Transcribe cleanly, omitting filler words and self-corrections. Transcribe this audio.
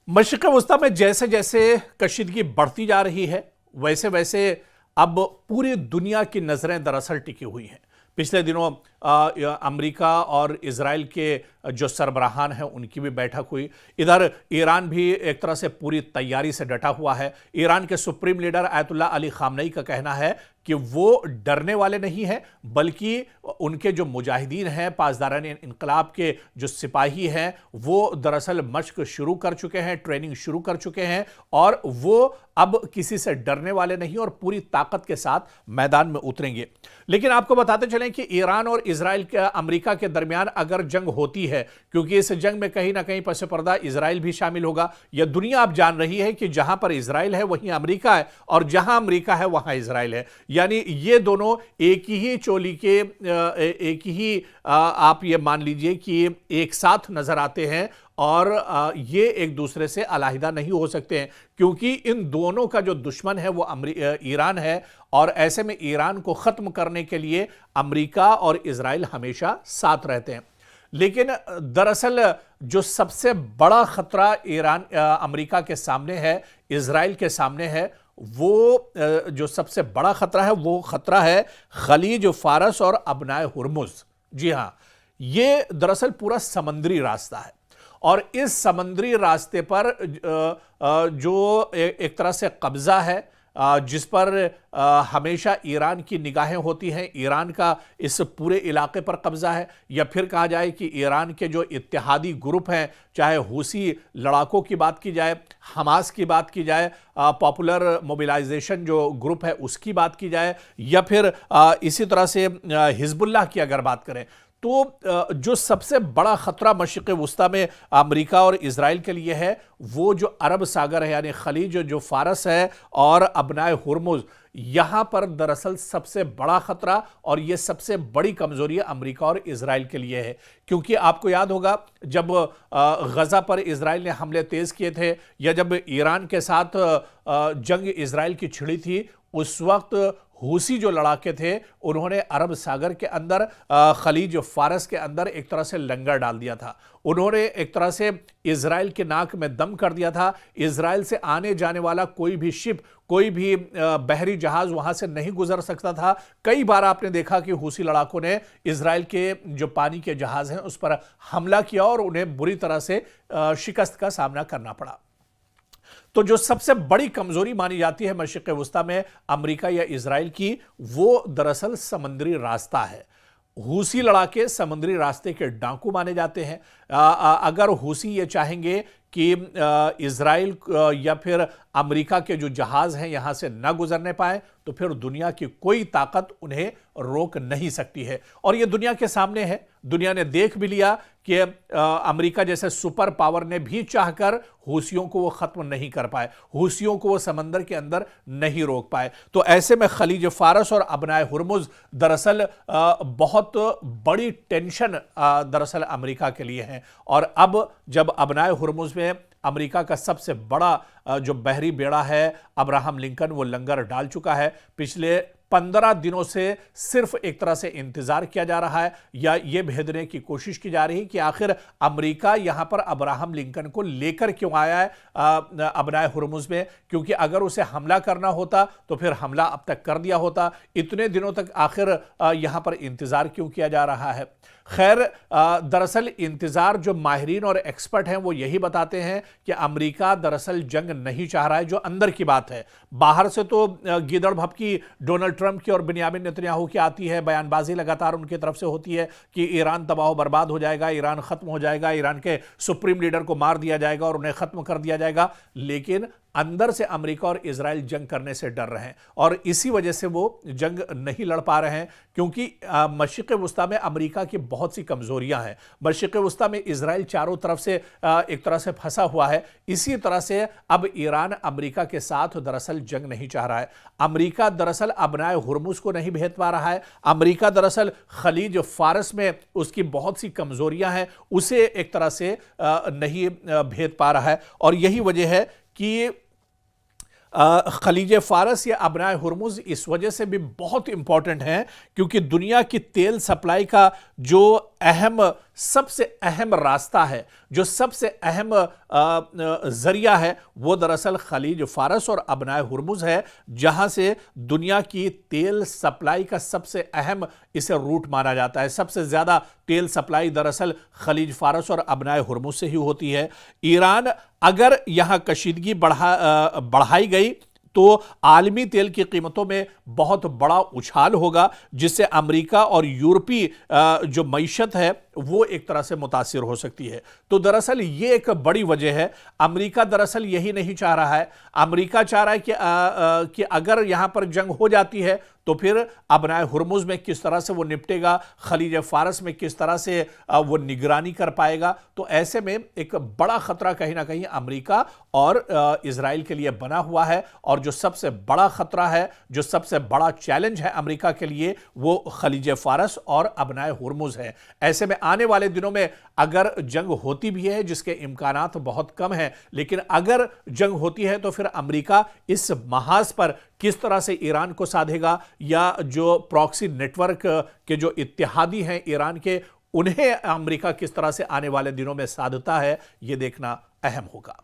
मशरिक़ वस्ता में जैसे जैसे कशीदगी बढ़ती जा रही है वैसे वैसे अब पूरी दुनिया की नज़रें दरअसल टिकी हुई हैं। पिछले दिनों अमेरिका और इजराइल के जो सरबराहान हैं उनकी भी बैठक हुई। इधर ईरान भी एक तरह से पूरी तैयारी से डटा हुआ है। ईरान के supreme leader ayatollah Ali Khamenei का कहना है कि वो डरने वाले नहीं हैं, बल्कि उनके जो मुजाहिदीन हैं, पासदारान इनकलाब के जो सिपाही हैं, वो दरअसल मशक शुरू कर चुके हैं, ट्रेनिंग शुरू कर चुके हैं और वो अब किसी से डरने वाले नहीं और पूरी ताकत के साथ मैदान में उतरेंगे। लेकिन आपको बताते चलें कि ईरान और इजराइल के अमेरिका के दरमियान अगर जंग होती है, क्योंकि इस जंग में कहीं ना कहीं पसे पर्दा इजराइल भी शामिल होगा। यह दुनिया अब जान रही है कि जहां पर इजराइल है वहीं अमेरिका है और जहां अमेरिका है वहां इजराइल है, यानी ये दोनों एक ही चोली के एक ही आप ये मान लीजिए कि एक साथ नजर आते हैं और ये एक दूसरे से अलहदा नहीं हो सकते हैं, क्योंकि इन दोनों का जो दुश्मन है वो ईरान है और ऐसे में ईरान को ख़त्म करने के लिए अमेरिका और इजराइल हमेशा साथ रहते हैं। लेकिन दरअसल जो सबसे बड़ा खतरा ईरान अमेरिका के सामने है, इजराइल के सामने है, वो जो सबसे बड़ा खतरा है वो खतरा है खलीज फारस और अबनाए हुर्मुज। जी हां, ये दरअसल पूरा समंदरी रास्ता है और इस समंदरी रास्ते पर जो एक तरह से कब्जा है, जिस पर हमेशा ईरान की निगाहें होती हैं। ईरान का इस पूरे इलाके पर कब्जा है, या फिर कहा जाए कि ईरान के जो इत्तेहादी ग्रुप हैं, चाहे हूसी लड़ाकों की बात की जाए, हमास की बात की जाए, पॉपुलर मोबिलाइजेशन जो ग्रुप है उसकी बात की जाए, या फिर इसी तरह से हिजबुल्लाह की अगर बात करें, तो जो सबसे बड़ा खतरा मशरिक़ वस्ता में अमेरिका और इजराइल के लिए है वो जो अरब सागर है, यानी खलीज जो फारस है और अबनाए हुर्मुज, यहां पर दरअसल सबसे बड़ा खतरा और यह सबसे बड़ी कमजोरी अमेरिका और इजराइल के लिए है। क्योंकि आपको याद होगा जब गजा पर इजराइल ने हमले तेज किए थे, या जब ईरान के साथ जंग इजराइल की छिड़ी थी, उस वक्त हूसी जो लड़ाके थे उन्होंने अरब सागर के अंदर खलीज फारस के अंदर एक तरह से लंगर डाल दिया था। उन्होंने एक तरह से इजराइल के नाक में दम कर दिया था। इजराइल से आने जाने वाला कोई भी शिप, कोई भी बहरी जहाज वहां से नहीं गुजर सकता था। कई बार आपने देखा कि हूसी लड़ाकों ने इजराइल के जो पानी के जहाज हैं उस पर हमला किया और उन्हें बुरी तरह से शिकस्त का सामना करना पड़ा। तो जो सबसे बड़ी कमजोरी मानी जाती है मशरिक़ वस्ता में अमेरिका या इजराइल की, वो दरअसल समुद्री रास्ता है। हूसी लड़ाके समुद्री रास्ते के डाकू माने जाते हैं। अगर हूसी ये चाहेंगे कि इजराइल या फिर अमेरिका के जो जहाज हैं यहां से न गुजरने पाए, तो फिर दुनिया की कोई ताकत उन्हें रोक नहीं सकती है। और ये दुनिया के सामने है। दुनिया ने देख भी लिया कि अमेरिका जैसे सुपर पावर ने भी चाहकर हूसियों को वो खत्म नहीं कर पाए, हूसियों को वो समंदर के अंदर नहीं रोक पाए। तो ऐसे में खलीज फारस और अबनाए हुर्मुज दरअसल बहुत बड़ी टेंशन दरअसल अमेरिका के लिए है। और अब जब अबनाए हुर्मुज में अमेरिका का सबसे बड़ा जो बहरी बेड़ा है अब्राहम लिंकन, वो लंगर डाल चुका है। पिछले 15 दिनों से सिर्फ एक तरह से इंतजार किया जा रहा है या ये भेदने की कोशिश की जा रही है कि आखिर अमेरिका यहां पर अब्राहम लिंकन को लेकर क्यों आया है अबनाए हुर्मुज में, क्योंकि अगर उसे हमला करना होता तो फिर हमला अब तक कर दिया होता। इतने दिनों तक आखिर यहां पर इंतजार क्यों किया जा रहा है? खैर, दरअसल इंतजार जो माहिरीन और एक्सपर्ट हैं वो यही बताते हैं कि अमेरिका दरअसल जंग नहीं चाह रहा है, जो अंदर की बात है। बाहर से तो गीदड़ भभकी डोनाल्ड ट्रंप की और बिन्यामिन नेतन्याहू की आती है, बयानबाजी लगातार उनकी तरफ से होती है कि ईरान तबाह बर्बाद हो जाएगा, ईरान खत्म हो जाएगा, ईरान के सुप्रीम लीडर को मार दिया जाएगा और उन्हें खत्म कर दिया जाएगा। लेकिन अंदर से अमेरिका और इजराइल जंग करने से डर रहे हैं और इसी वजह से वो जंग नहीं लड़ पा रहे हैं, क्योंकि मशरिक़ वस्ता में अमेरिका की बहुत सी कमजोरियां हैं। मशरिक़ वस्ता में इजराइल चारों तरफ से एक तरह से फंसा हुआ है। इसी तरह से अब ईरान अमेरिका के साथ दरअसल जंग नहीं चाह रहा है। अमेरिका दरअसल अबनाए हुर्मुज को नहीं भेद पा रहा है। अमेरिका दरअसल खलीज फारस में उसकी बहुत सी कमजोरियां हैं, उसे एक तरह से नहीं भेद पा रहा है। और यही वजह है कि खलीज फारस या अबनाए हुर्मुज इस वजह से भी बहुत इंपॉर्टेंट हैं, क्योंकि दुनिया की तेल सप्लाई का जो अहम सबसे अहम रास्ता है, जो सबसे अहम जरिया है, वो दरअसल खलीज फारस और अबनाए हुर्मुज है, जहां से दुनिया की तेल सप्लाई का सबसे अहम इसे रूट माना जाता है। सबसे ज्यादा तेल सप्लाई दरअसल खलीज फारस और अबनाए हुर्मुज से ही होती है। ईरान अगर यहां कशीदगी बढ़ाई गई तो आलमी तेल की कीमतों में बहुत बड़ा उछाल होगा, जिससे अमेरिका और यूरोपीय जो मईशत है वो एक तरह से मुतासिर हो सकती है। तो दरअसल ये एक बड़ी वजह है। अमेरिका दरअसल यही नहीं चाह रहा है। अमेरिका चाह रहा है कि अगर यहां पर जंग हो जाती है तो फिर अबनाए हुर्मुज में किस तरह से वो निपटेगा, खलीज फारस में किस तरह से वो निगरानी कर पाएगा। तो ऐसे में एक बड़ा खतरा कहीं ना कहीं अमेरिका और इजराइल के लिए बना हुआ है। और जो सबसे बड़ा खतरा है, जो सबसे बड़ा चैलेंज है अमेरिका के लिए, वो खलीज फारस और अबनाए हुर्मुज है। ऐसे में आने वाले दिनों में अगर जंग होती भी है, जिसके इम्कानात बहुत कम है, लेकिन अगर जंग होती है तो फिर अमेरिका इस महाज पर किस तरह से ईरान को साधेगा, या जो प्रॉक्सी नेटवर्क के जो इत्तेहादी हैं ईरान के, उन्हें अमेरिका किस तरह से आने वाले दिनों में साधता है, यह देखना अहम होगा।